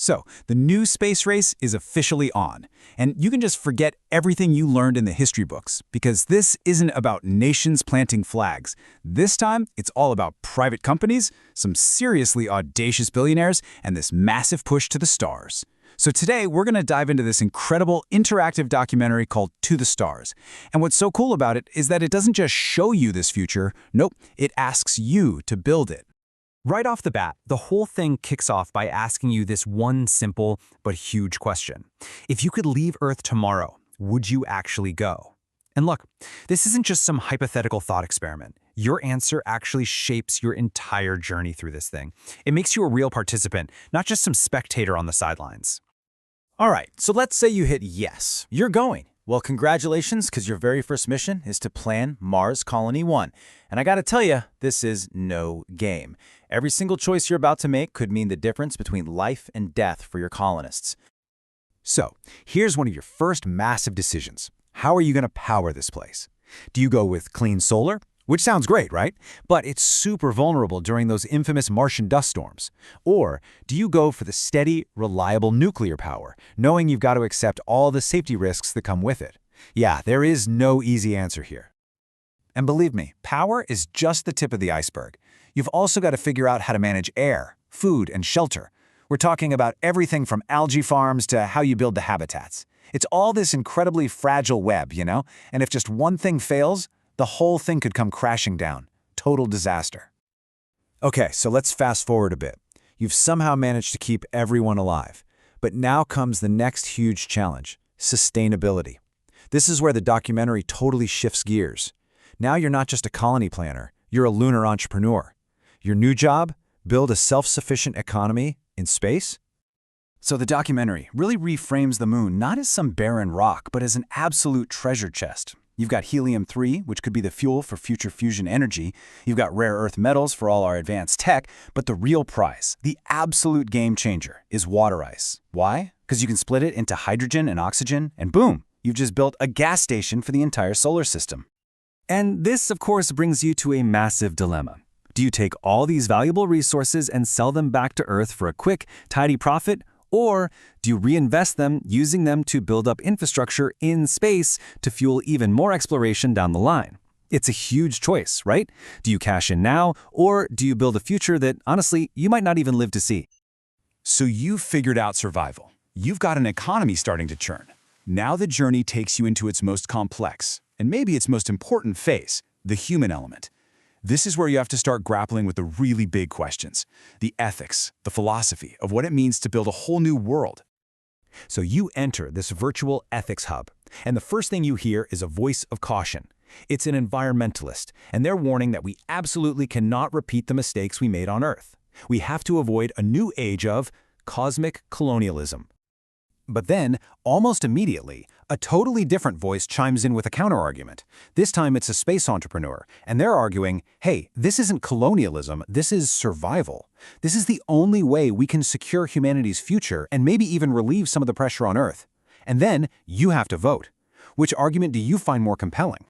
So, the new space race is officially on, and you can just forget everything you learned in the history books, because this isn't about nations planting flags. This time, it's all about private companies, some seriously audacious billionaires, and this massive push to the stars. So today, we're going to dive into this incredible interactive documentary called To the Stars. And what's so cool about it is that it doesn't just show you this future, nope, it asks you to build it. Right off the bat, the whole thing kicks off by asking you this one simple but huge question. If you could leave Earth tomorrow, would you actually go? And look, this isn't just some hypothetical thought experiment. Your answer actually shapes your entire journey through this thing. It makes you a real participant, not just some spectator on the sidelines. All right, so let's say you hit yes. You're going. Well, congratulations, because your very first mission is to plan Mars Colony 1. And I gotta tell you, this is no game. Every single choice you're about to make could mean the difference between life and death for your colonists. So, here's one of your first massive decisions. How are you going to power this place? Do you go with clean solar? Which sounds great, right? But it's super vulnerable during those infamous Martian dust storms. Or do you go for the steady, reliable nuclear power, knowing you've got to accept all the safety risks that come with it? Yeah, there is no easy answer here. And believe me, power is just the tip of the iceberg. You've also got to figure out how to manage air, food, and shelter. We're talking about everything from algae farms to how you build the habitats. It's all this incredibly fragile web, you know? And if just one thing fails, the whole thing could come crashing down. Total disaster. Okay, so let's fast forward a bit. You've somehow managed to keep everyone alive. But now comes the next huge challenge, sustainability. This is where the documentary totally shifts gears. Now you're not just a colony planner, you're a lunar entrepreneur. Your new job? Build a self-sufficient economy in space? So the documentary really reframes the moon not as some barren rock, but as an absolute treasure chest. You've got helium-3, which could be the fuel for future fusion energy. You've got rare earth metals for all our advanced tech. But the real prize, the absolute game changer, is water ice. Why? Because you can split it into hydrogen and oxygen, and boom, you've just built a gas station for the entire solar system. And this, of course, brings you to a massive dilemma. Do you take all these valuable resources and sell them back to Earth for a quick, tidy profit? Or do you reinvest them, using them to build up infrastructure in space to fuel even more exploration down the line? It's a huge choice, right? Do you cash in now, or do you build a future that, honestly, you might not even live to see? So you've figured out survival. You've got an economy starting to churn. Now the journey takes you into its most complex, and maybe its most important phase, the human element. This is where you have to start grappling with the really big questions, the ethics, the philosophy of what it means to build a whole new world. So you enter this virtual ethics hub, and the first thing you hear is a voice of caution. It's an environmentalist, and they're warning that we absolutely cannot repeat the mistakes we made on Earth. We have to avoid a new age of cosmic colonialism. But then, almost immediately, a totally different voice chimes in with a counterargument. This time it's a space entrepreneur, and they're arguing, hey, this isn't colonialism, this is survival. This is the only way we can secure humanity's future and maybe even relieve some of the pressure on Earth. And then you have to vote. Which argument do you find more compelling?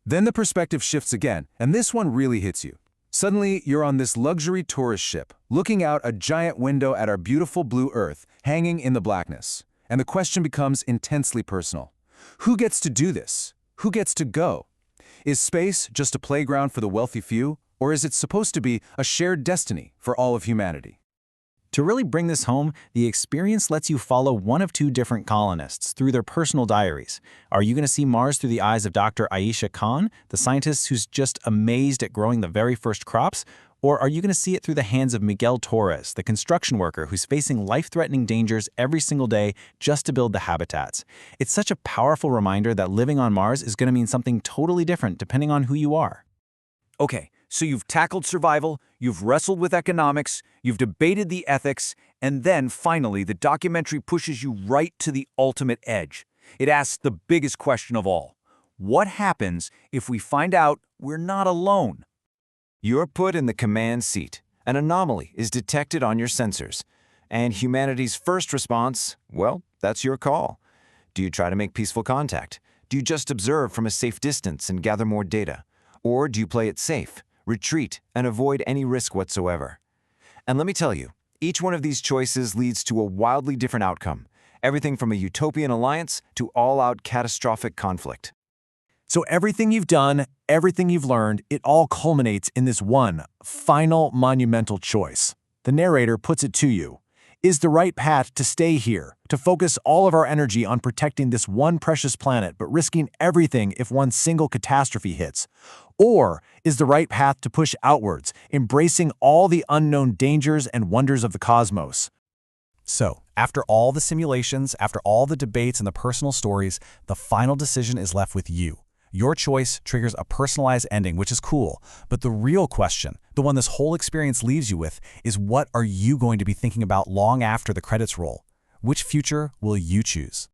Then the perspective shifts again, and this one really hits you. Suddenly, you're on this luxury tourist ship, looking out a giant window at our beautiful blue Earth, hanging in the blackness. And the question becomes intensely personal. Who gets to do this? Who gets to go? Is space just a playground for the wealthy few, or is it supposed to be a shared destiny for all of humanity? To really bring this home, the experience lets you follow one of two different colonists through their personal diaries. Are you going to see Mars through the eyes of Dr. Aisha Khan, the scientist who's just amazed at growing the very first crops? Or are you going to see it through the hands of Miguel Torres, the construction worker who's facing life-threatening dangers every single day just to build the habitats? It's such a powerful reminder that living on Mars is going to mean something totally different depending on who you are. Okay, so you've tackled survival, you've wrestled with economics, you've debated the ethics, and then finally the documentary pushes you right to the ultimate edge. It asks the biggest question of all. What happens if we find out we're not alone? You're put in the command seat. An anomaly is detected on your sensors. And humanity's first response, well, that's your call. Do you try to make peaceful contact? Do you just observe from a safe distance and gather more data? Or do you play it safe, retreat, and avoid any risk whatsoever? And let me tell you, Each one of these choices leads to a wildly different outcome, everything from a utopian alliance to all-out catastrophic conflict. So everything you've done, everything you've learned, it all culminates in this one final monumental choice. The narrator puts it to you. Is the right path to stay here, to focus all of our energy on protecting this one precious planet but risking everything if one single catastrophe hits? Or is the right path to push outwards, embracing all the unknown dangers and wonders of the cosmos? So, after all the simulations, after all the debates and the personal stories, the final decision is left with you. Your choice triggers a personalized ending, which is cool. But the real question, the one this whole experience leaves you with, is what are you going to be thinking about long after the credits roll? Which future will you choose?